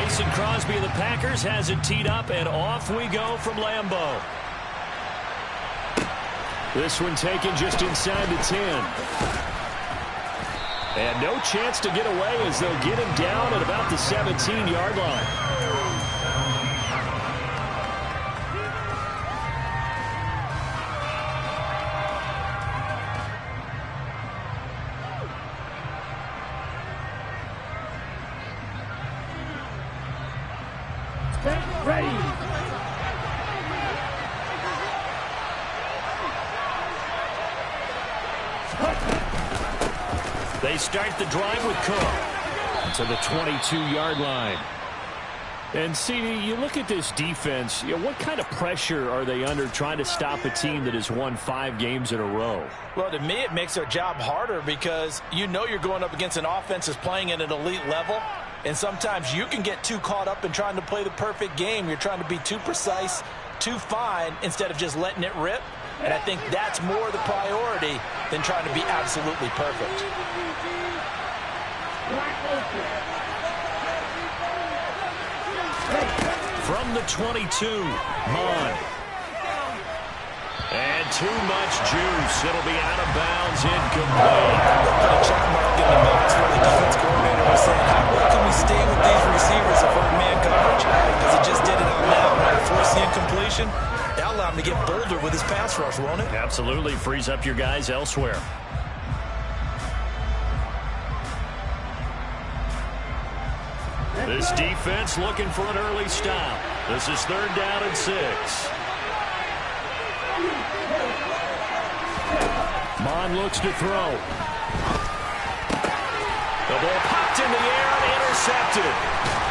Mason Crosby of the Packers has it teed up, and off we go from Lambeau. This one taken just inside the 10. And no chance to get away as they'll get him down at about the 17-yard line. Ready. They start the drive with Cook to the 22-yard line. And, CD, you look at this defense, what kind of pressure are they under trying to stop a team that has won 5 games in a row? Well, to me, it makes their job harder because you know you're going up against an offense that's playing at an elite level. And sometimes you can get too caught up in trying to play the perfect game. You're trying to be too precise, too fine, instead of just letting it rip. And I think that's more the priority than trying to be absolutely perfect. From the 22, Mon. And too much juice. It'll be out of bounds, incomplete. Put a check mark in the box where the defense coordinator was saying, how well can we stay with these receivers if we're in man coverage? Because he just did it on that one. Force the incompletion. That'll allow him to get bolder with his pass rush, won't it? Absolutely. Frees up your guys elsewhere. This defense looking for an early stop. This is 3rd down and 6. Mon looks to throw. The ball popped in the air and intercepted.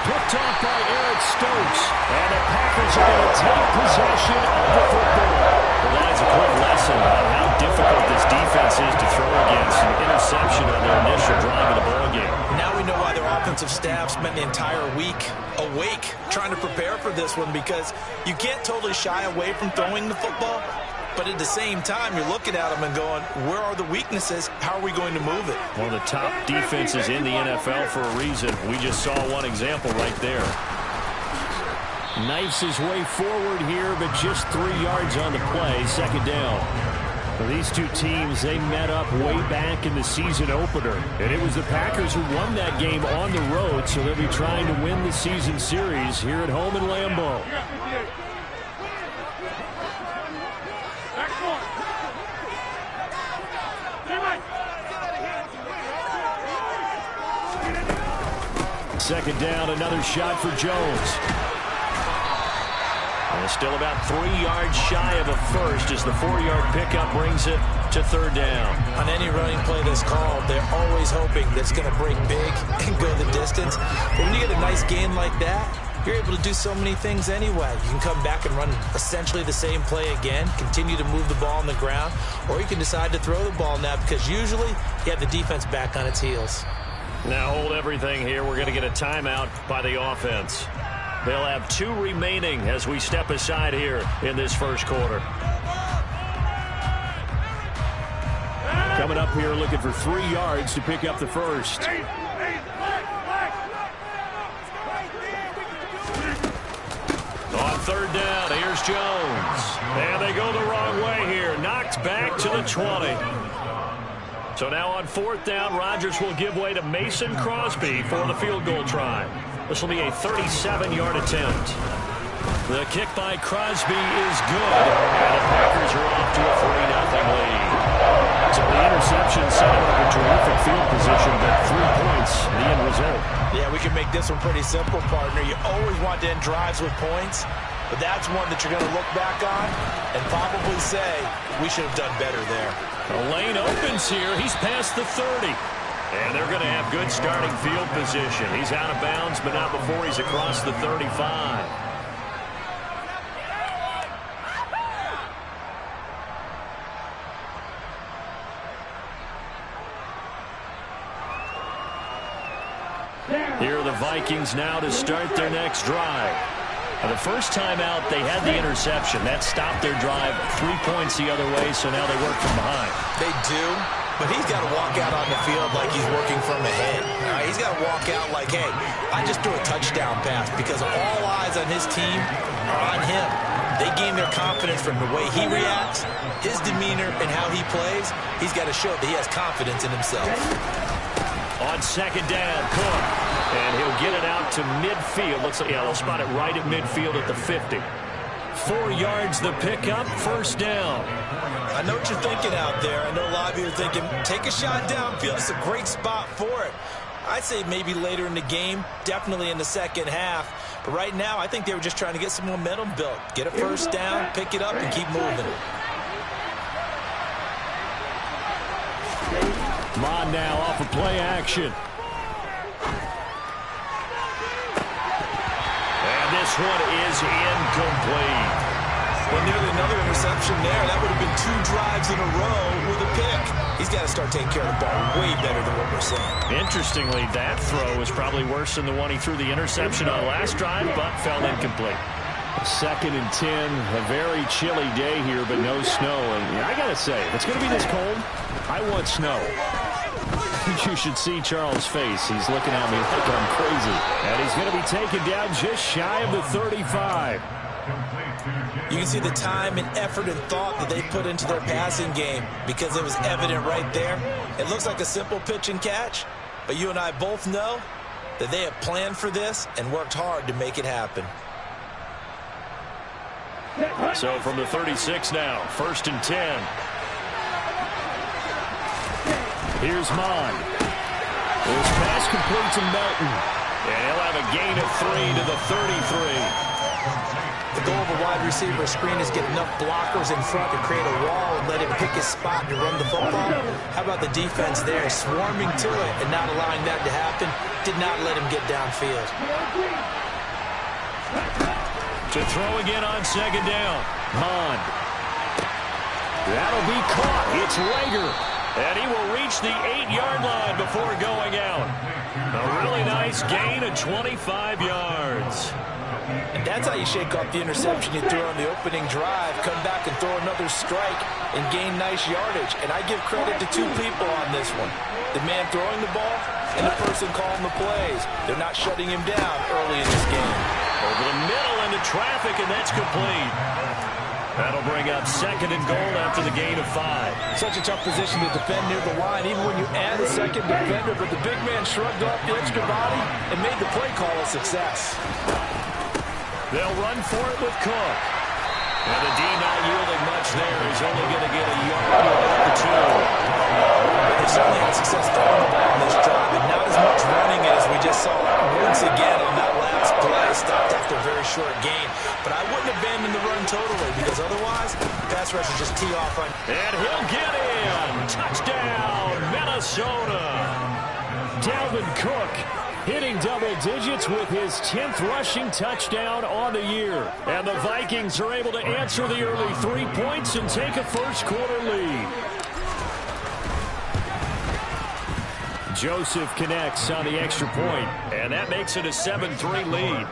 Picked off by Eric Stokes. And the Packers are going to take possession of the football. Provides a quick lesson on how difficult this defense is to throw against. An interception on their initial drive of the ballgame. Now we know why their offensive staff spent the entire week awake trying to prepare for this one, because you can't totally shy away from throwing the football. But at the same time, you're looking at them and going, where are the weaknesses? How are we going to move it? One of the top defenses in the NFL for a reason. We just saw one example right there. Knifes his way forward here, but just 3 yards on the play. 2nd down. Well, these two teams, they met up way back in the season opener. And it was the Packers who won that game on the road, so they'll be trying to win the season series here at home in Lambeau. Second down, another shot for Jones. And still about 3 yards shy of a first as the 4-yard pickup brings it to 3rd down. On any running play that's called, they're always hoping that it's going to break big and go the distance. But when you get a nice gain like that, you're able to do so many things anyway. You can come back and run essentially the same play again, continue to move the ball on the ground, or you can decide to throw the ball now because usually you have the defense back on its heels. Now hold everything here. We're going to get a timeout by the offense. They'll have 2 remaining as we step aside here in this first quarter. Coming up here looking for 3 yards to pick up the first. On 3rd down, here's Jones. And they go the wrong way here. Knocked back to the 20. So now on 4th down, Rodgers will give way to Mason Crosby for the field goal try. This will be a 37-yard attempt. The kick by Crosby is good. And the Packers are off to a 3-0 lead. So the interception set up a terrific field position, but 3 points, the end result. Yeah, we can make this one pretty simple, partner. You always want to end drives with points, but that's one that you're going to look back on and probably say, we should have done better there. The lane opens here. He's past the 30. And they're going to have good starting field position. He's out of bounds, but not before he's across the 35. Here are the Vikings now to start their next drive. And the first time out, they had the interception. That stopped their drive 3 points the other way, so now they work from behind. They do. but he's got to walk out on the field like he's working from ahead. All right, he's got to walk out like, hey, I just threw a touchdown pass because all eyes on his team are on him. They gain their confidence from the way he reacts, his demeanor, and how he plays. He's got to show that he has confidence in himself. On second down, Cook. And he'll get it out to midfield. Looks like, yeah, they'll spot it right at midfield at the 50. 4 yards the pickup, first down. I know what you're thinking out there. I know a lot of you are thinking, take a shot downfield. It's a great spot for it. I'd say maybe later in the game, definitely in the second half. But right now, I think they were just trying to get some momentum built. Get a first down, pick it up, and keep moving. Mond now off of play action. And this one is incomplete. Well, nearly another interception there. That would have been 2 drives in a row with a pick. He's got to start taking care of the ball way better than what we're seeing. Interestingly, that throw was probably worse than the one he threw the interception on last drive, but fell incomplete. 2nd and 10, a very chilly day here, but no snow. And I got to say, if it's going to be this cold, I want snow. You should see Charles' face. He's looking at me like I'm crazy. And he's going to be taken down just shy of the 35. You can see the time and effort and thought that they put into their passing game because it was evident right there. It looks like a simple pitch and catch, but you and I both know that they have planned for this and worked hard to make it happen. So from the 36 now, 1st and 10. Here's Mond. This pass complete to Melton. And he'll have a gain of 3 to the 33. The goal of a wide receiver screen is get enough blockers in front to create a wall and let him pick his spot to run the football. How about the defense there, swarming to it and not allowing that to happen? Did not let him get downfield. To throw again on second down. Mond. That'll be caught. It's Rager. And he will reach the 8-yard line before going out. A really nice gain of 25 yards. And that's how you shake off the interception you threw on the opening drive. Come back and throw another strike and gain nice yardage. And I give credit to 2 people on this one. The man throwing the ball and the person calling the plays. They're not shutting him down early in this game. Over the middle into traffic, and that's complete. That'll bring up 2nd and goal after the gain of 5. Such a tough position to defend near the line, even when you add a second defender. But the big man shrugged off the extra body and made the play call a success. They'll run for it with Cook. And the D not yielding much there. He's only going to get a yard at the 2. They certainly had success throwing the ball on this drive, and not as much running as we just saw once again on that last play. Stopped after a very short gain. But I wouldn't abandon the run totally, because otherwise, pass rushers just tee off on. And he'll get in. Touchdown, Minnesota. Dalvin Cook hitting double digits with his 10th rushing touchdown on the year. And the Vikings are able to answer the early 3 points and take a first-quarter lead. Joseph connects on the extra point, and that makes it a 7-3 lead.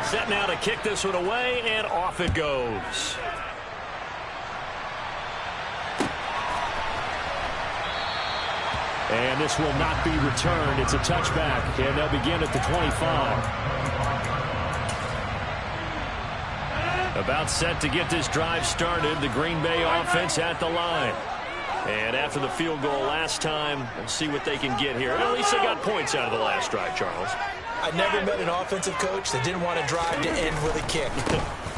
Set now to kick this one away, and off it goes. And this will not be returned. It's a touchback, and they'll begin at the 25. About set to get this drive started. The Green Bay offense at the line. And after the field goal last time, we'll see what they can get here. At least they got points out of the last drive, Charles. I never met an offensive coach that didn't want to drive to end with a kick.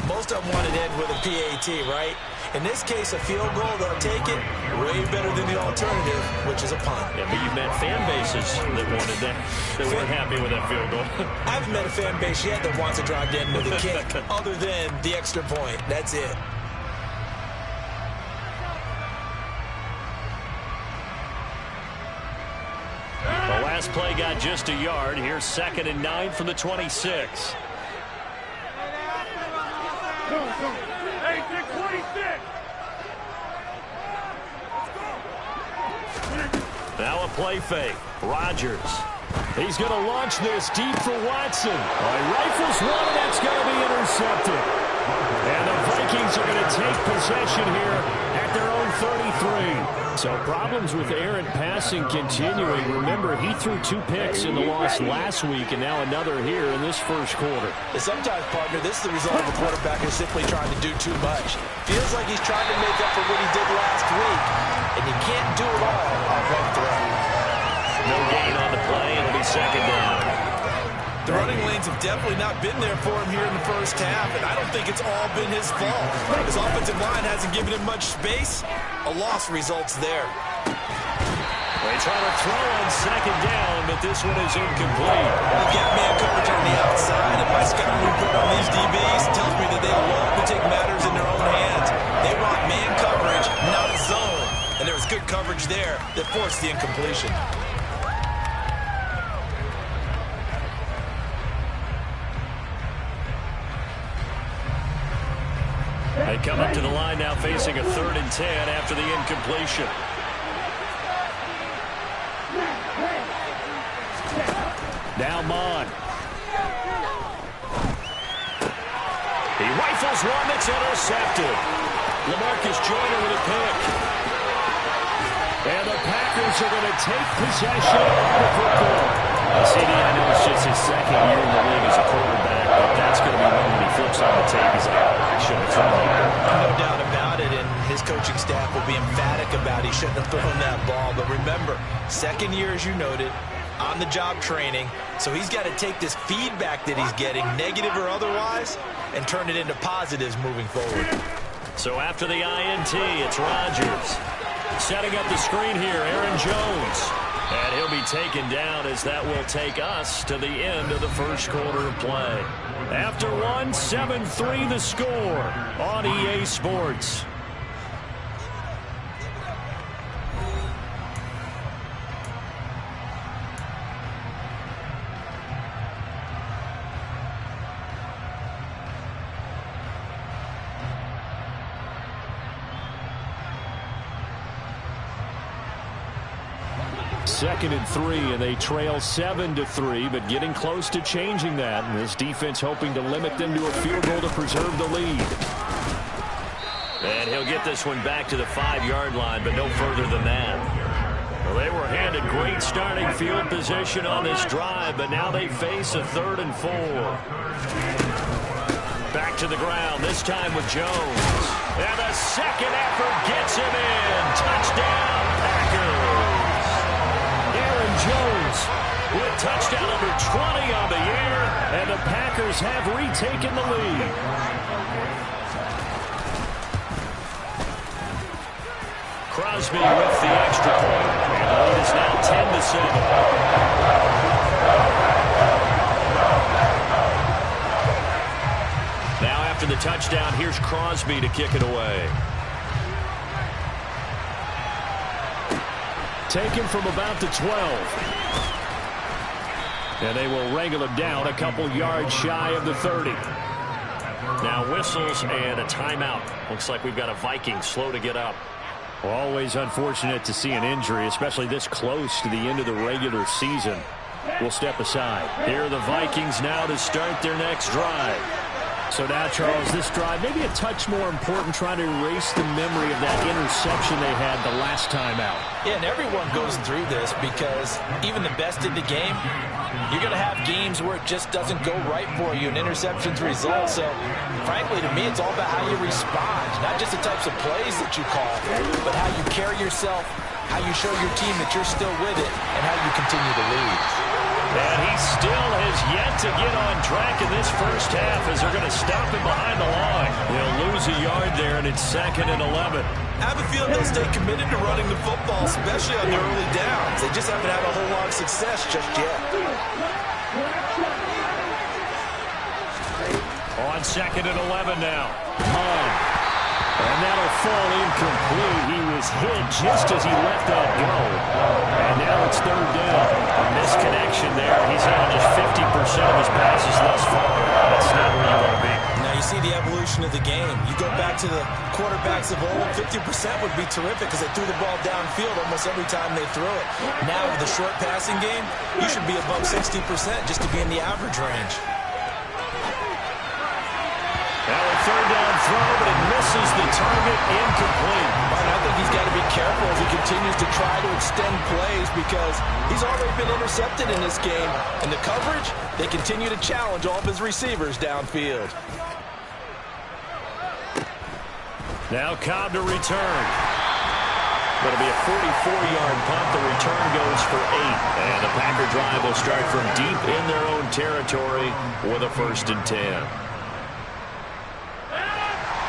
Most of them wanted to end with a PAT, right? In this case, a field goal, they'll take it way better than the alternative, which is a punt. Yeah, but you've met fan bases that wanted that, that weren't happy with that field goal. I haven't met a fan base yet that wants to drive to end with a kick, other than the extra point. That's it. The last play got just a yard. Here's 2nd and 9 from the 26. Now a play fake. Rodgers. He's going to launch this deep for Watson. Rifles one, and that's going to be intercepted. And the Vikings are going to take possession here at their own 33. So problems with Aaron passing continuing. Remember, he threw 2 picks in the loss last week and now another here in this first quarter. And sometimes, partner, this is the result of a quarterback who's simply trying to do too much. Feels like he's trying to make up for what he did last week, and you can't do it all on one throw. No gain on the play. It'll be second down. The running lanes have definitely not been there for him here in the first half, and I don't think it's all been his fault. His offensive line hasn't given him much space. A loss results there. They try to throw on second down, but this one is incomplete. They've got man coverage on the outside, and my scouting report on these DBs tells me that they love to take matters in their own hands. They want man coverage, not a zone. And there was good coverage there that forced the incompletion. They come up to the line now facing a 3rd and 10 after the incompletion. Now Mon. He rifles one that's intercepted. LaMarcus Joyner with a pick. And the Packers are going to take possession of the football. CD, I know it's just his 2nd year in the league as a quarterback, but that's going to be one when he flips on the tape. He's like, I shouldn't have thrown that. No doubt about it, and his coaching staff will be emphatic about he shouldn't have thrown that ball. But remember, 2nd year, as you noted, on-the-job training, so he's got to take this feedback that he's getting, negative or otherwise, and turn it into positives moving forward. So after the INT, it's Rodgers. Setting up the screen here, Aaron Jones. And he'll be taken down as that will take us to the end of the first quarter of play. After 1, 7-3 the score on EA Sports. Second and 3, and they trail 7-3, but getting close to changing that. And this defense hoping to limit them to a field goal to preserve the lead. And he'll get this one back to the 5-yard line, but no further than that. Well, they were handed great starting field position on this drive, but now they face a 3rd and 4. Back to the ground, this time with Jones. And the second effort gets him in. Touchdown, Packers. Aaron Jones with touchdown number 20 on the year, and the Packers have retaken the lead. Crosby with the extra point, and the lead is now 10-7. Now after the touchdown, here's Crosby to kick it away. Taken from about the 12. And they will wrangle him down a couple yards shy of the 30. Now whistles and a timeout. Looks like we've got a Viking slow to get up. Well, always unfortunate to see an injury, especially this close to the end of the regular season. We'll step aside. Here are the Vikings now to start their next drive. So now, Charles, this drive maybe a touch more important, trying to erase the memory of that interception they had the last time out. Yeah, and everyone goes through this because even the best in the game, you're going to have games where it just doesn't go right for you and interceptions result. So, frankly, to me, it's all about how you respond, not just the types of plays that you call, but how you carry yourself, how you show your team that you're still with it, and how you continue to lead. And he still has yet to get on track in this first half as they're going to stop him behind the line. They'll lose a yard there, and it's 2nd and 11. I have a feeling they'll stay committed to running the football, especially on their early downs. They just haven't had a whole lot of success just yet. On 2nd and 11 now. And that'll fall incomplete. He was hit just as he let that go. And now it's 3rd down. A misconnection there. He's had just 50% of his passes thus far. That's not where you want to be. Now you see the evolution of the game. You go back to the quarterbacks of old, 50% would be terrific because they threw the ball downfield almost every time they threw it. Now with the short passing game, you should be above 60% just to be in the average range. Now third down throw, but it misses the target, incomplete. And I think he's got to be careful as he continues to try to extend plays because he's already been intercepted in this game. And the coverage, they continue to challenge all of his receivers downfield. Now Cobb to return. Going to be a 44-yard punt. The return goes for 8. And the Packer drive will start from deep in their own territory with a 1st and 10.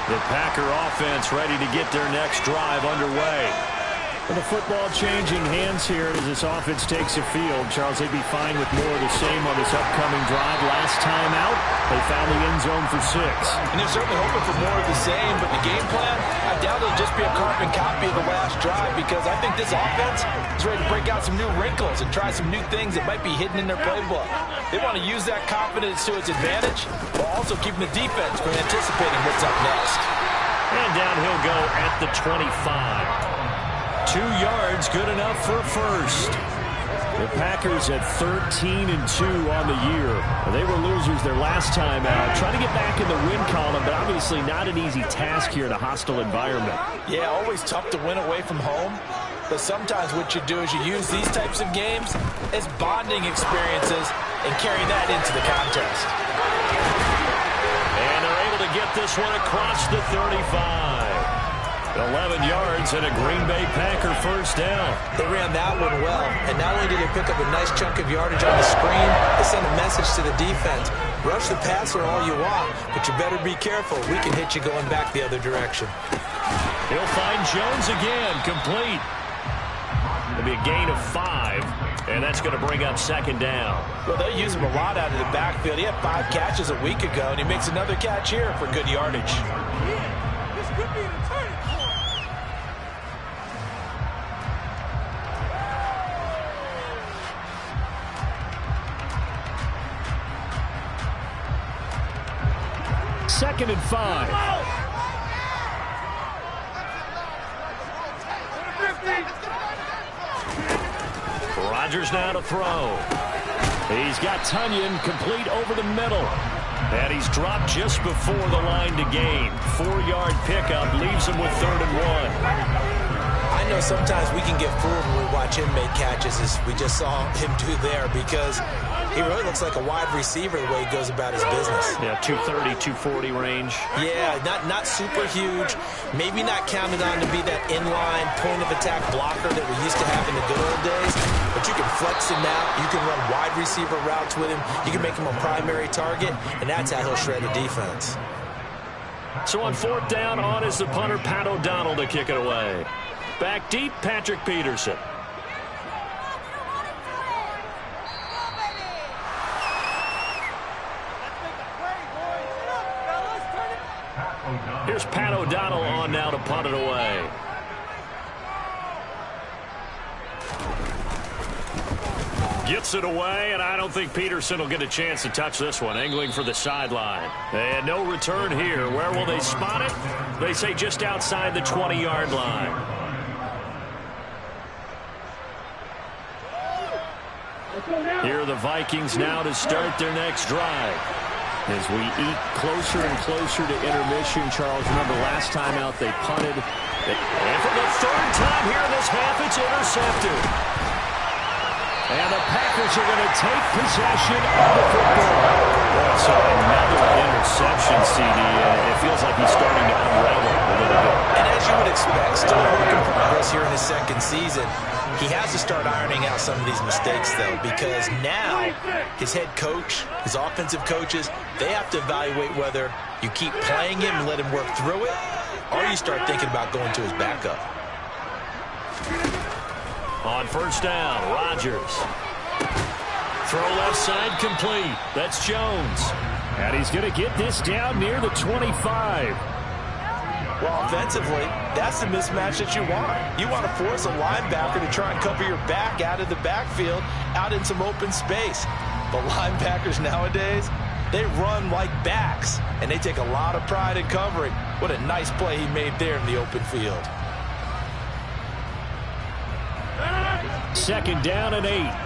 The Packer offense ready to get their next drive underway. Well, the football changing hands here as this offense takes the field. Charles, they'd be fine with more of the same on this upcoming drive. Last time out, they found the end zone for 6. And they're certainly hoping for more of the same, but the game plan, I doubt it'll just be a carbon copy of the last drive because I think this offense is ready to break out some new wrinkles and try some new things that might be hidden in their playbook. They want to use that confidence to its advantage while also keeping the defense from anticipating what's up next. And down he'll go at the 25. 2 yards, good enough for a first. The Packers at 13-2 on the year. They were losers their last time out. Trying to get back in the win column, but obviously not an easy task here in a hostile environment. Yeah, always tough to win away from home. But sometimes what you do is you use these types of games as bonding experiences and carry that into the contest. And they're able to get this one across the 35. 11 yards and a Green Bay Packer first down. They ran that one well, and not only did they pick up a nice chunk of yardage on the screen, they sent a message to the defense. Rush the passer all you want, but you better be careful. We can hit you going back the other direction. He'll find Jones again, complete. It'll be a gain of 5, and that's going to bring up 2nd down. Well, they'll use him a lot out of the backfield. He had 5 catches a week ago, and he makes another catch here for good yardage. This could be the turning point. Second and 5. Rodgers now to throw. He's got Tunyon complete over the middle. And he's dropped just before the line to gain. 4-yard pickup leaves him with 3rd and 1. I know sometimes we can get fooled when we watch him make catches, as we just saw him do there, because he really looks like a wide receiver the way he goes about his business. Yeah, 230, 240 range. Yeah, not super huge. Maybe not counted on to be that inline point-of-attack blocker that we used to have in the good old days. But you can flex him out. You can run wide receiver routes with him. You can make him a primary target, and that's how he'll shred a defense. So on 4th down, on is the punter, Pat O'Donnell, to kick it away. Back deep, Patrick Peterson. Here's Pat O'Donnell on now to punt it away. Gets it away, and I don't think Peterson will get a chance to touch this one. Angling for the sideline. And no return here. Where will they spot it? They say just outside the 20-yard line. Here are the Vikings now to start their next drive. As we eat closer and closer to intermission, Charles, remember last time out they punted. And for the 3rd time here in this half, it's intercepted. And the Packers are going to take possession of the football. So another interception, CD. It feels like he's starting to unravel a little bit. And as you would expect, still a work in progress here in his 2nd season. He has to start ironing out some of these mistakes, though, because now his head coach, his offensive coaches, they have to evaluate whether you keep playing him and let him work through it, or you start thinking about going to his backup. On 1st down, Rodgers. Throw left side complete. That's Jones. And he's going to get this down near the 25. Well, offensively, that's the mismatch that you want. You want to force a linebacker to try and cover your back out of the backfield, out in some open space. But linebackers nowadays, they run like backs, and they take a lot of pride in covering. What a nice play he made there in the open field. 2nd down and 8.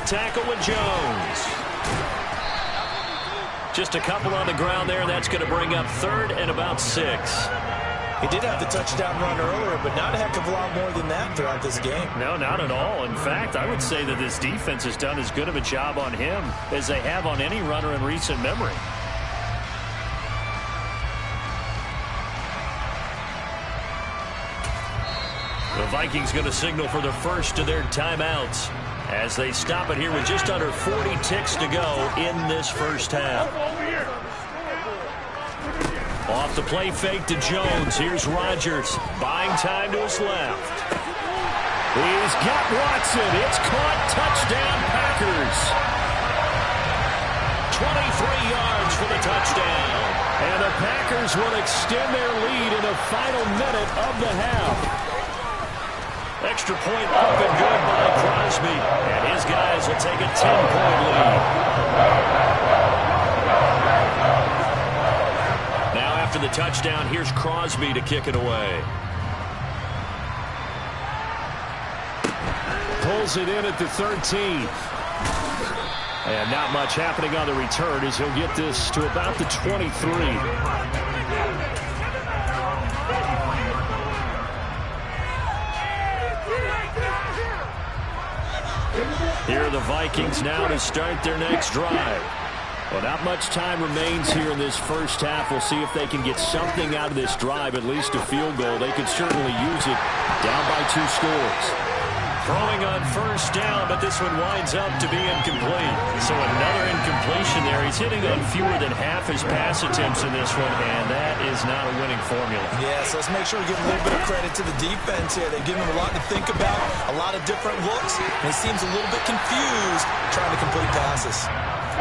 tackle with Jones. Just a couple on the ground there. That's going to bring up 3rd and about 6. He did have the touchdown run earlier, but not a heck of a lot more than that throughout this game. No, not at all. In fact, I would say that this defense has done as good of a job on him as they have on any runner in recent memory. The Vikings going to signal for the first of their timeouts as they stop it here with just under 40 ticks to go in this first half. Off the play fake to Jones. Here's Rodgers buying time to his left. He's got Watson. It's caught. Touchdown, Packers. 23 yards for the touchdown. And the Packers will extend their lead in the final minute of the half. Extra point up and good by Crosby. And his guys will take a 10-point lead. Now after the touchdown, here's Crosby to kick it away. Pulls it in at the 13. And not much happening on the return as he'll get this to about the 23. Here are the Vikings now to start their next drive. Well, not much time remains here in this first half. We'll see if they can get something out of this drive, at least a field goal. They could certainly use it down by 2 scores. Throwing on first down, but this one winds up to be incomplete. So another incompletion there. He's hitting on fewer than half his pass attempts in this one, and that is not a winning formula. Yeah, so let's make sure we give a little bit of credit to the defense here. They've given him a lot to think about, a lot of different looks, and he seems a little bit confused trying to complete passes.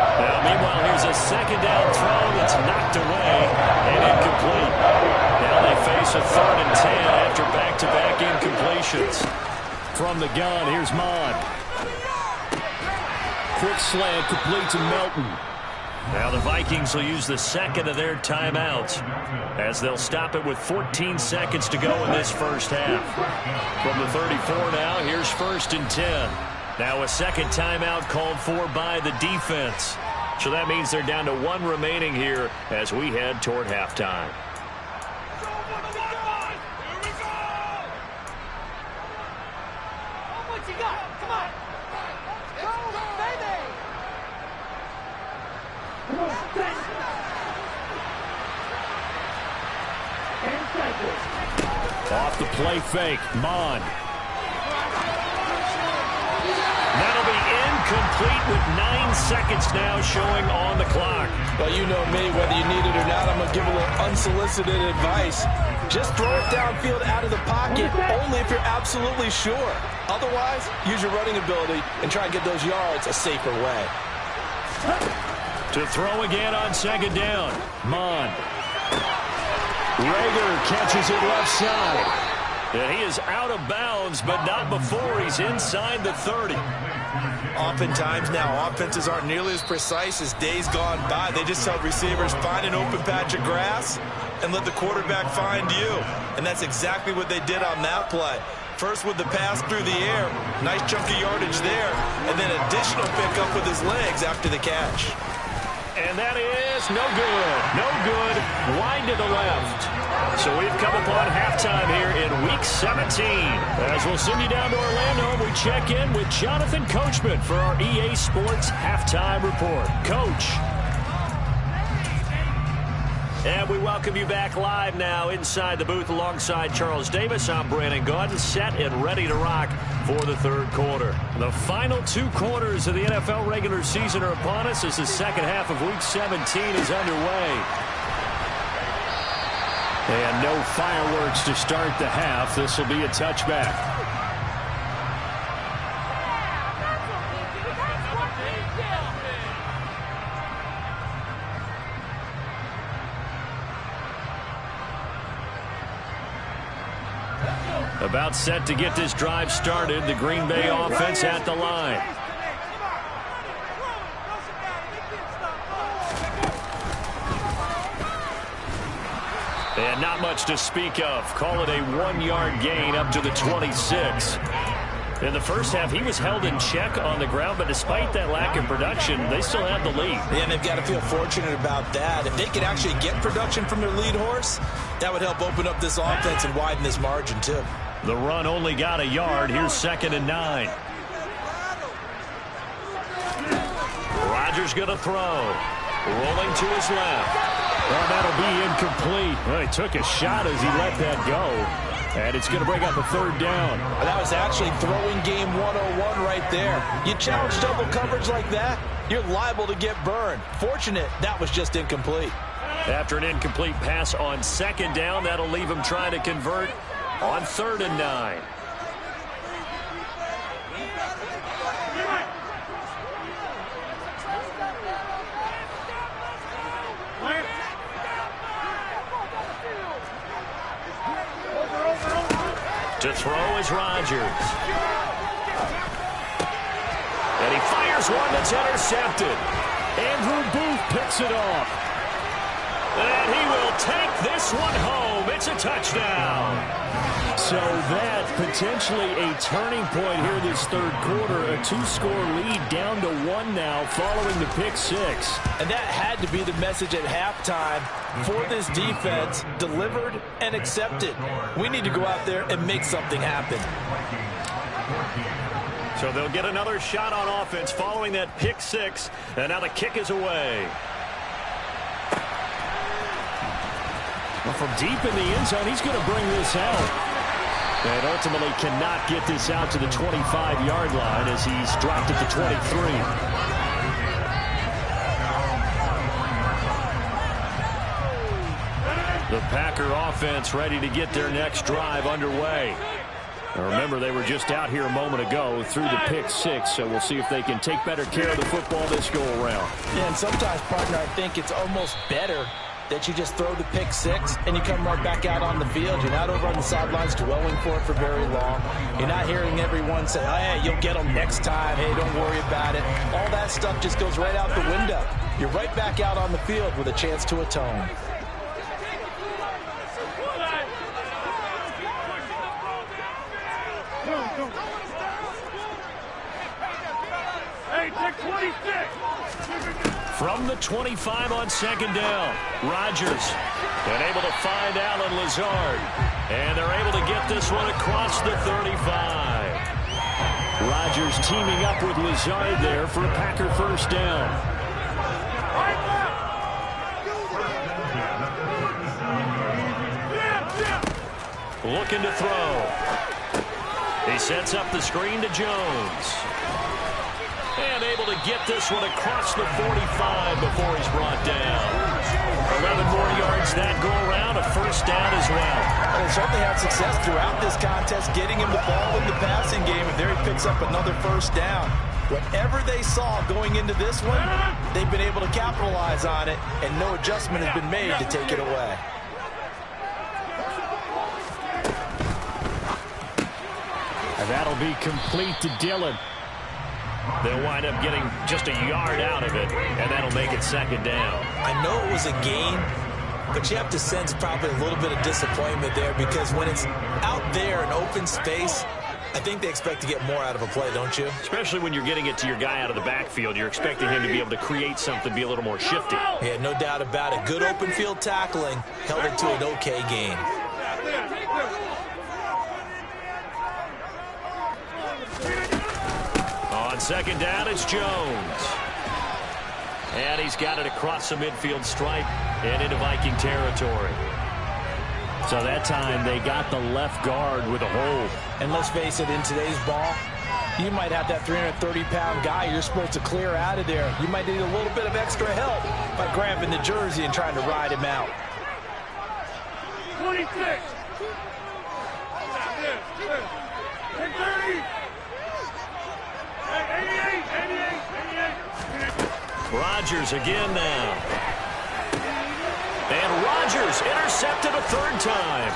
Now, meanwhile, here's a second down throw that's knocked away and incomplete. Now they face a 3rd and 10 after back-to-back incompletions. From the gun, here's Mond. Quick slant complete to Melton. Now the Vikings will use the second of their timeouts as they'll stop it with 14 seconds to go in this first half. From the 34 now, here's 1st and 10. Now a second timeout called for by the defense. So that means they're down to 1 remaining here as we head toward halftime. Off the play fake, Mond. That'll be incomplete with 9 seconds now showing on the clock. Well, you know me, whether you need it or not, I'm going to give a little unsolicited advice. Just throw it downfield out of the pocket, only if you're absolutely sure. Otherwise, use your running ability and try and get those yards a safer way. To throw again on second down, Mond. Reagor catches it left side. And he is out of bounds, but not before he's inside the 30. Oftentimes now, offenses aren't nearly as precise as days gone by. They just tell receivers, find an open patch of grass and let the quarterback find you. And that's exactly what they did on that play. First with the pass through the air, nice chunk of yardage there, and then additional pickup with his legs after the catch. And that is no good. No good. Wide to the left. So we've come upon halftime here in Week 17. As we'll send you down to Orlando, we check in with Jonathan Coachman for our EA Sports Halftime Report. Coach. And we welcome you back live now inside the booth alongside Charles Davis. I'm Brandon Gaudin, set and ready to rock for the third quarter. The final 2 quarters of the NFL regular season are upon us as the second half of Week 17 is underway. And no fireworks to start the half. This will be a touchback. About set to get this drive started. The Green Bay offense at the line. And not much to speak of. Call it a 1-yard gain up to the 26. In the first half, he was held in check on the ground, but despite that lack of production, they still have the lead. Yeah, and they've got to feel fortunate about that. If they could actually get production from their lead horse, that would help open up this offense and widen this margin, too. The run only got a yard. Here's 2nd and 9. Rodgers going to throw. Rolling to his left. Well, that'll be incomplete. Well, he took a shot as he let that go. And it's going to bring up a 3rd down. That was actually throwing game 101 right there. You challenge double coverage like that, you're liable to get burned. Fortunate that was just incomplete. After an incomplete pass on 2nd down, that'll leave him trying to convert on 3rd and 9. To throw is Rodgers. And he fires one that's intercepted. Andrew Booth picks it off. And he will take this one home. It's a touchdown. So that potentially a turning point here this 3rd quarter. A 2-score lead down to 1 now following the pick 6. And that had to be the message at halftime for this defense. Delivered and accepted. We need to go out there and make something happen. So they'll get another shot on offense following that pick 6. And now the kick is away. Well, from deep in the end zone, he's going to bring this out. And ultimately cannot get this out to the 25-yard line as he's dropped at the 23. The Packer offense ready to get their next drive underway. Now remember, they were just out here a moment ago through the pick 6, so we'll see if they can take better care of the football this go-around. Yeah, and sometimes, partner, I think it's almost better that you just throw the pick 6 and you come right back out on the field. You're not over on the sidelines dwelling for it for very long. You're not hearing everyone say, oh, hey, you'll get them next time. Hey, don't worry about it. All that stuff just goes right out the window. You're right back out on the field with a chance to atone. Hey, take 26. From the 25 on 2nd down, Rodgers and able to find Allen Lazard. And they're able to get this one across the 35. Rodgers teaming up with Lazard there for a Packer 1st down. Looking to throw. He sets up the screen to Jones. And able to get this one across the 45 before he's brought down. 11 more yards that go around, a 1st down as well. Well, they certainly had success throughout this contest, getting him the ball in the passing game, and there he picks up another 1st down. Whatever they saw going into this one, they've been able to capitalize on it, and no adjustment has been made to take it away. And that'll be complete to Dillon. They'll wind up getting just a yard out of it, and that'll make it 2nd down. I know it was a gain, but you have to sense probably a little bit of disappointment there because when it's out there in open space, I think they expect to get more out of a play, don't you? Especially when you're getting it to your guy out of the backfield. You're expecting him to be able to create something, be a little more shifty. Yeah, no doubt about it. Good open field tackling held it to an okay gain. On 2nd down, it's Jones. And he's got it across the midfield stripe and into Viking territory. So that time they got the left guard with a hold. And let's face it, in today's ball, you might have that 330-pound guy you're supposed to clear out of there. You might need a little bit of extra help by grabbing the jersey and trying to ride him out. 26. 30. 88. Rodgers again now. And Rodgers intercepted a 3rd time.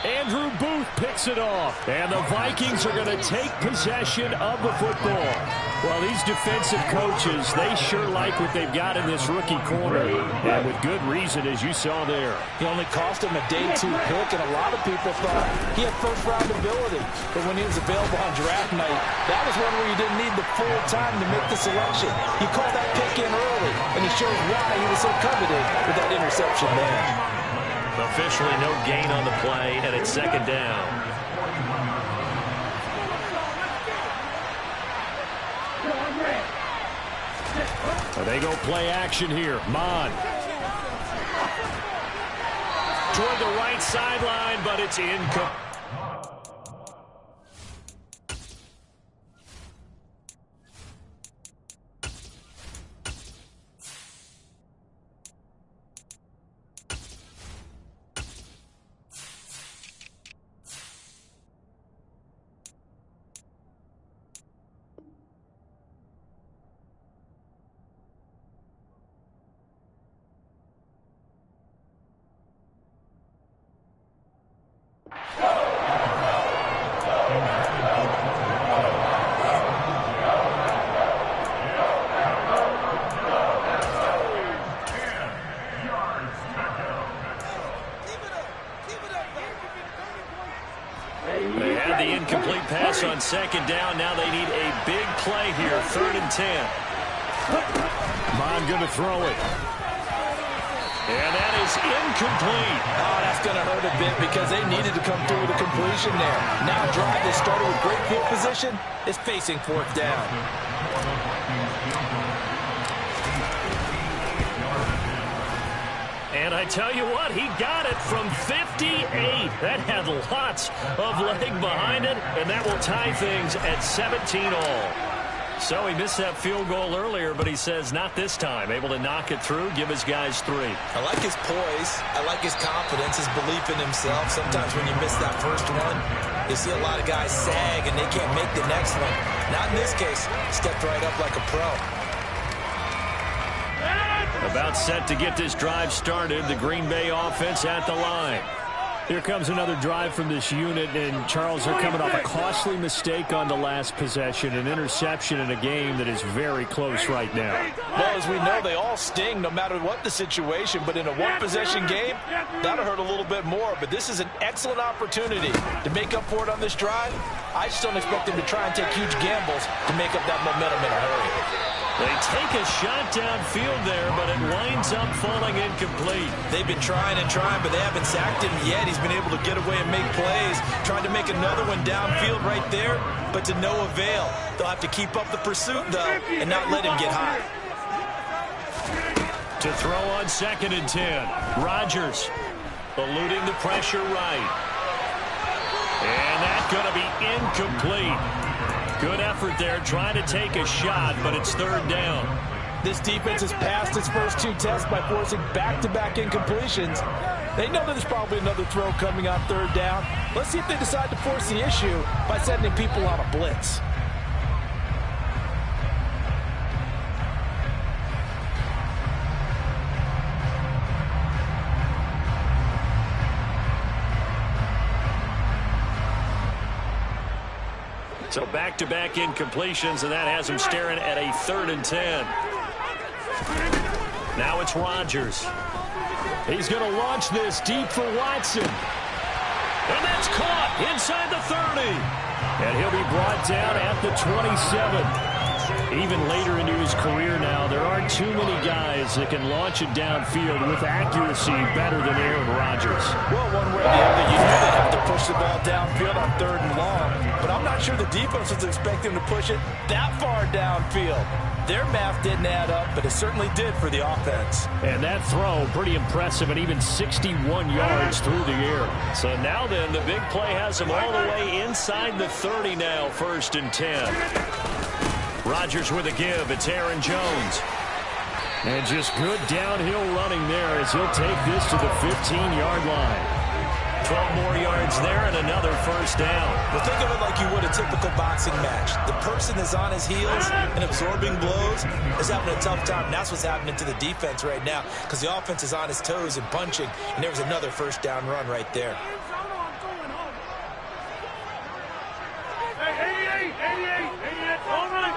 Andrew Booth picks it off. And the Vikings are going to take possession of the football. Well, these defensive coaches, they sure like what they've got in this rookie corner, and with good reason, as you saw there. He only cost him a day 2 pick, and a lot of people thought he had first-round ability. But when he was available on draft night, that was one where you didn't need the full time to make the selection. He called that pick in early, and it shows why he was so coveted with that interception there. Officially no gain on the play, and it's second down. They go play action here. Mon. Toward the right sideline, but it's incomplete. They had the incomplete pass on second down. Now they need a big play here, 3rd and 10. Mon going to throw it. And that is incomplete. Oh, that's going to hurt a bit because they needed to come through with a completion there. Now a drive that started with great field position is facing 4th down. And I tell you what, he got it from 58. That had lots of leg behind it, and that will tie things at 17 all. So he missed that field goal earlier, but he says not this time. Able to knock it through, give his guys 3. I like his poise. I like his confidence, his belief in himself. Sometimes when you miss that first one, you see a lot of guys sag and they can't make the next one. Not in this case. Stepped right up like a pro. About set to get this drive started. The Green Bay offense at the line. Here comes another drive from this unit, and Charles, they're coming off a costly mistake on the last possession, an interception in a game that is very close right now. Well, as we know, they all sting no matter what the situation, but in a one-possession game, that'll hurt a little bit more. But this is an excellent opportunity to make up for it on this drive. I just don't expect them to try and take huge gambles to make up that momentum in a hurry. They take a shot downfield there, but it winds up falling incomplete. They've been trying and trying, but they haven't sacked him yet. He's been able to get away and make plays. Trying to make another one downfield right there, but to no avail. They'll have to keep up the pursuit, though, and not let him get high. To throw on 2nd and 10. Rodgers eluding the pressure right. And that's going to be incomplete. Good effort there, trying to take a shot, but it's 3rd down. This defense has passed its first 2 tests by forcing back-to-back incompletions. They know that there's probably another throw coming on 3rd down. Let's see if they decide to force the issue by sending people on a blitz. So back-to-back incompletions, and that has him staring at a 3rd and 10. Now it's Rodgers. He's going to launch this deep for Watson. And that's caught inside the 30. And he'll be brought down at the 27. Even later into his career now, there aren't too many guys that can launch it downfield with accuracy better than Aaron Rodgers. Well, one way or the other, you know they have to push the ball downfield on 3rd and long. But I'm not sure the defense was expecting to push it that far downfield. Their math didn't add up, but it certainly did for the offense. And that throw, pretty impressive, at even 61 yards through the air. So now then, the big play has him all the way inside the 30 now, 1st and 10. Rodgers with a give. It's Aaron Jones. And just good downhill running there as he'll take this to the 15-yard line. 12 more yards there and another 1st down. Well, think of it like you would a typical boxing match. The person is on his heels and absorbing blows is having a tough time. And that's what's happening to the defense right now because the offense is on his toes and punching. And there was another 1st down run right there. Hey, 88, all right.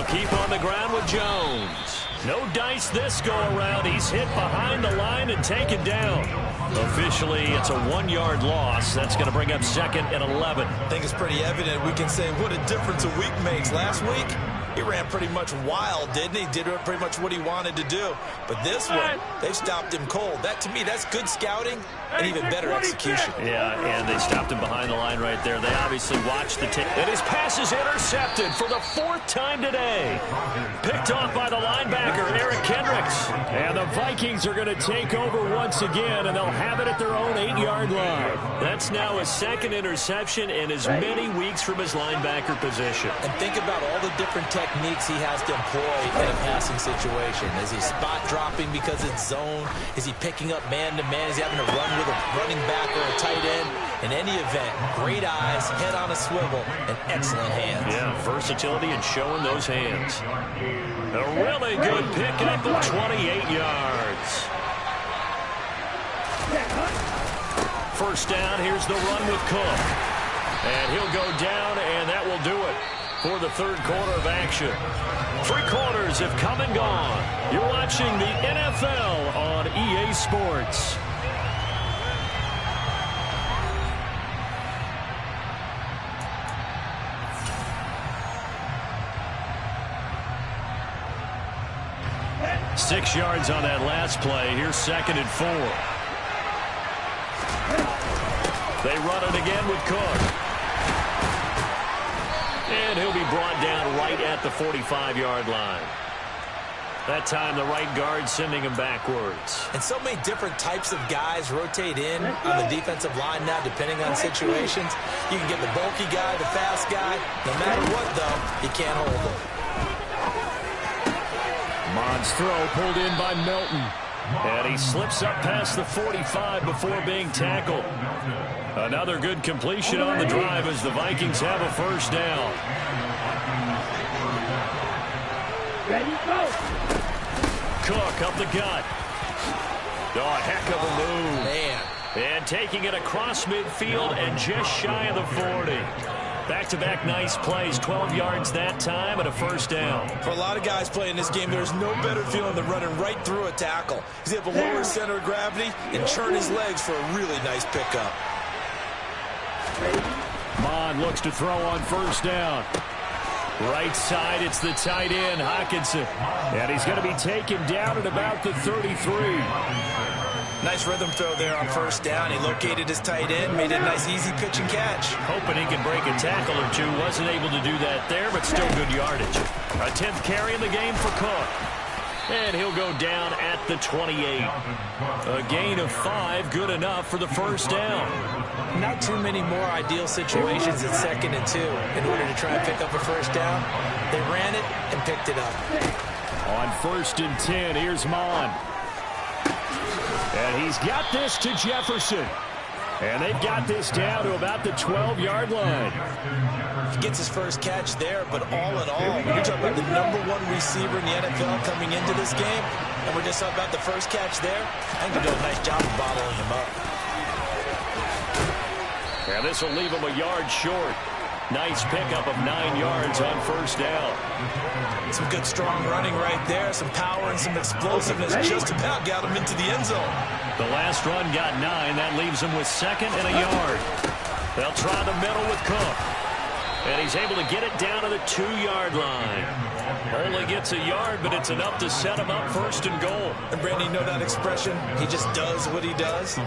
keep on the ground with Jones. No dice this go-around. He's hit behind the line and taken down. Officially, it's a 1-yard loss. That's going to bring up 2nd and 11. I think it's pretty evident. We can say what a difference a week makes. Last week, he ran pretty much wild, didn't he? Did pretty much what he wanted to do. But this one, they've stopped him cold. That, to me, that's good scouting and even better execution. Yeah, and they stopped him behind the line right there. They obviously watched the tape. And his pass is intercepted for the 4th time today. Picked off by the linebacker, Eric Kendricks. And the Vikings are going to take over once again, and they'll have it at their own 8-yard line. That's now his 2nd interception in as many weeks from his linebacker position. And think about all the different techniques he has to employ in a passing situation. Is he spot dropping because it's zone? Is he picking up man-to-man? Is he having to run with a running back or a tight end? In any event, great eyes, head on a swivel, and excellent hands. Yeah, versatility and showing those hands. A really good pickup of 28 yards. First down, here's the run with Cook. And he'll go down, and that will do it for the 3rd quarter of action. 3 quarters have come and gone. You're watching the NFL on EA Sports. Six yards on that last play. Here's 2nd and 4. They run it again with Cook. And he'll be brought down right at the 45-yard line. That time the right guard sending him backwards. And so many different types of guys rotate in on the defensive line now, depending on situations. You can get the bulky guy, the fast guy. No matter what, though, you can't hold him. Mond's throw pulled in by Milton. And he slips up past the 45 before being tackled. Another good completion on the drive as the Vikings have a first down. Ready, go. Cook up the gut. Oh, heck of a move. Man. And taking it across midfield and just shy of the 40. Back-to-back nice plays, 12 yards that time and a first down. For a lot of guys playing this game, there's no better feeling than running right through a tackle. He's able to lower his center of gravity and churn his legs for a really nice pickup. Mond looks to throw on first down. Right side, it's the tight end, Hockenson. And he's going to be taken down at about the 33. Nice rhythm throw there on first down. He located his tight end, made it a nice easy pitch and catch. Hoping he could break a tackle or two. Wasn't able to do that there, but still good yardage. A 10th carry in the game for Cook. And he'll go down at the 28. A gain of 5, good enough for the first down. Not too many more ideal situations at 2nd and 2 in order to try and pick up a first down. They ran it and picked it up. On 1st and 10, here's Mond. And he's got this to Jefferson. And they've got this down to about the 12-yard line. He gets his first catch there, but all in all, you're talking about the #1 receiver in the NFL coming into this game, and we're just talking about the first catch there. I think they're doing a nice job of bottling him up. And this will leave him a yard short. Nice pickup of 9 yards on first down. Some good strong running right there, some power and some explosiveness. Just about got him into the end zone. The last run got 9. That leaves him with 2nd and a yard. They'll try the middle with Cook. And he's able to get it down to the 2-yard line. Only gets a yard, but it's enough to set him up 1st and goal. And Brandon, you know that expression? He just does what he does.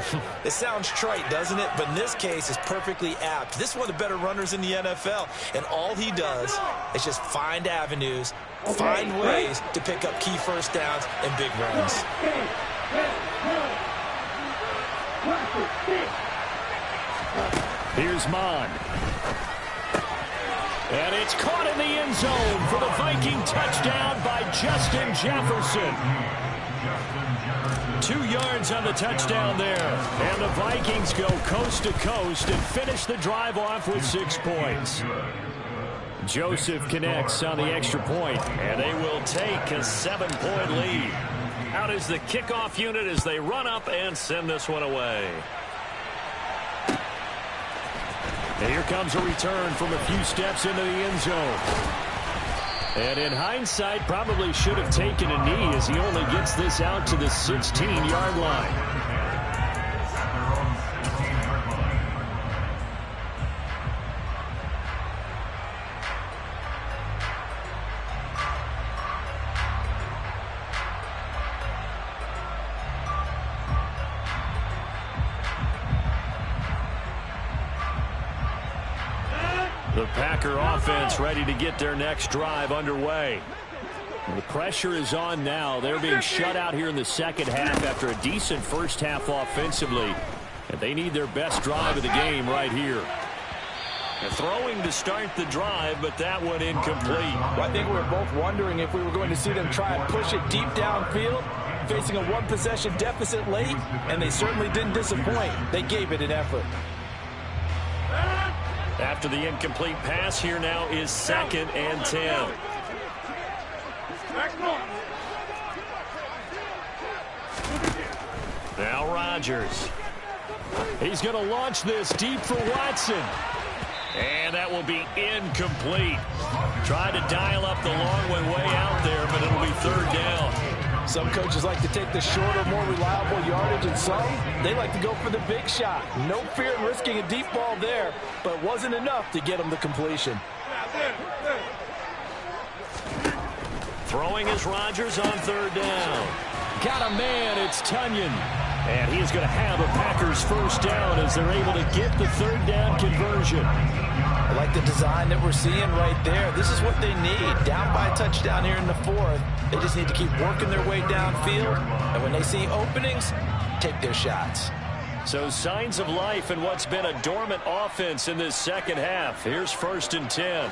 It sounds trite, doesn't it? But in this case, it's perfectly apt. This is one of the better runners in the NFL. And all he does is just find avenues, find ways to pick up key first downs and big runs. Here's Mond. And it's caught in the end zone for the Viking touchdown by Justin Jefferson. 2 yards on the touchdown there. And the Vikings go coast to coast and finish the drive off with 6 points. Joseph connects on the extra point, and they will take a 7-point lead. Out is the kickoff unit as they run up and send this one away. And here comes a return from a few steps into the end zone. And in hindsight, probably should have taken a knee as he only gets this out to the 16-yard line. The Packer offense ready to get their next drive underway. The pressure is on now. They're being shut out here in the second half after a decent first half offensively. And they need their best drive of the game right here. They're throwing to start the drive, but that one incomplete. Well, I think we were both wondering if we were going to see them try and push it deep downfield, facing a one-possession deficit late, and they certainly didn't disappoint. They gave it an effort. After the incomplete pass, here now is 2nd and 10. Now Rodgers. He's going to launch this deep for Watson. And that will be incomplete. Tried to dial up the long way out there, but it'll be 3rd down. Some coaches like to take the shorter, more reliable yardage, and some, they like to go for the big shot. No fear in risking a deep ball there, but it wasn't enough to get them the completion. Throwing is Rodgers on 3rd down. Got a man, it's Tunyon. And he's going to have a Packers first down as they're able to get the 3rd down conversion. I like the design that we're seeing right there. This is what they need. Down by a touchdown here in the 4th. They just need to keep working their way downfield. And when they see openings, take their shots. So signs of life in what's been a dormant offense in this second half. Here's 1st and 10.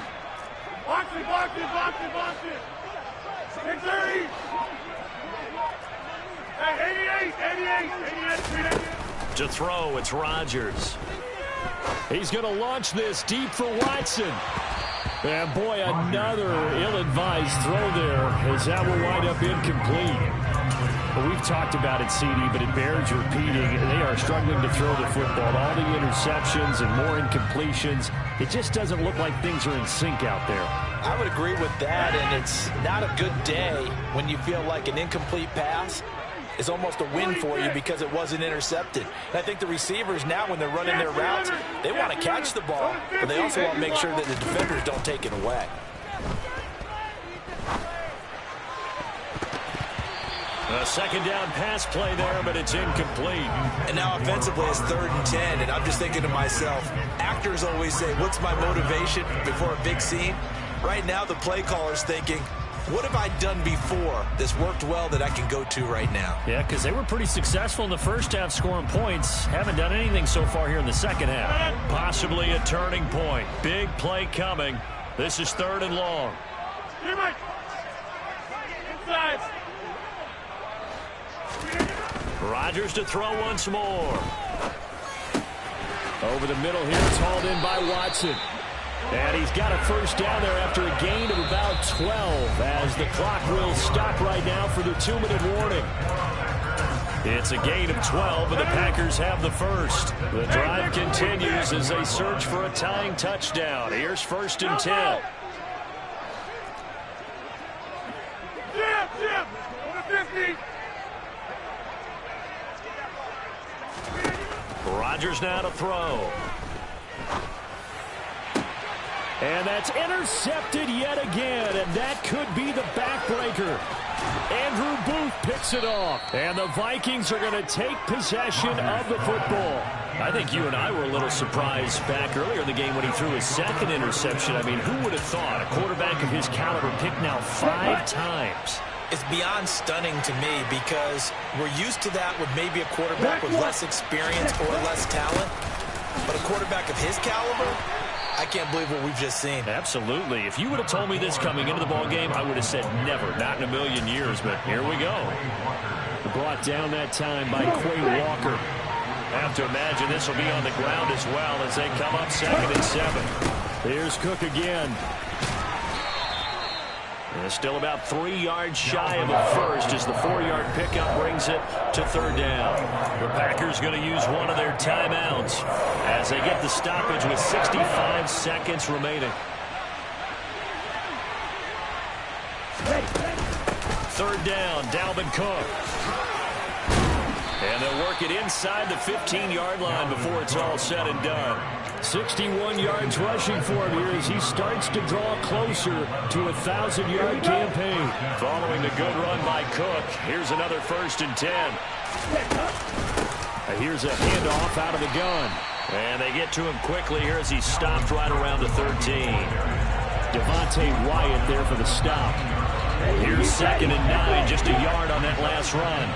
Box it. 630. Hey, 88. To throw, it's Rodgers. He's going to launch this deep for Watson. And boy, another ill-advised throw there as that will wind up incomplete. Well, we've talked about it, CD, but it bears repeating. They are struggling to throw the football. All the interceptions and more incompletions. It just doesn't look like things are in sync out there. I would agree with that, and it's not a good day when you feel like an incomplete pass is almost a win for you because it wasn't intercepted. And I think the receivers now, when they're running their routes, they want to catch the ball, but they also want to make sure that the defenders don't take it away. A 2nd down pass play there, but it's incomplete. And now offensively it's 3rd and 10, and I'm just thinking to myself, actors always say, what's my motivation before a big scene? Right now the play caller's thinking, what have I done before that's worked well that I can go to right now? Yeah, because they were pretty successful in the first half scoring points. Haven't done anything so far here in the second half. Possibly a turning point. Big play coming. This is 3rd and long. Inside. Rodgers to throw once more. Over the middle here, it's hauled in by Watson. And he's got a first down there after a gain of about 12 as the clock will stop right now for the 2-minute warning. It's a gain of 12, and the Packers have the first. The drive continues as they search for a tying touchdown. Here's 1st and 10. Jim, on the 50. Rodgers now to throw. And that's intercepted yet again, and that could be the backbreaker. Andrew Booth picks it off, and the Vikings are going to take possession of the football. I think you and I were a little surprised back earlier in the game when he threw his 2nd interception. I mean, who would have thought a quarterback of his caliber picked now 5 times? It's beyond stunning to me because we're used to that with maybe a quarterback with less experience or less talent. But a quarterback of his caliber, I can't believe what we've just seen. Absolutely. If you would have told me this coming into the ballgame, I would have said never, not in a million years. But here we go. Brought down that time by Quay Walker. I have to imagine this will be on the ground as well as they come up 2nd and 7. Here's Cook again. And still about 3 yards shy of a first as the 4-yard pickup brings it to 3rd down. The Packers going to use one of their timeouts as they get the stoppage with 65 seconds remaining. third down, Dalvin Cook. And they'll work it inside the 15-yard line before it's all said and done. 61 yards rushing for him here as he starts to draw closer to a 1,000-yard campaign. Following the good run by Cook, here's another 1st and 10. Here's a handoff out of the gun. And they get to him quickly here as he's stopped right around the 13. Devontae Wyatt there for the stop. Here's 2nd and 9, just a yard on that last run.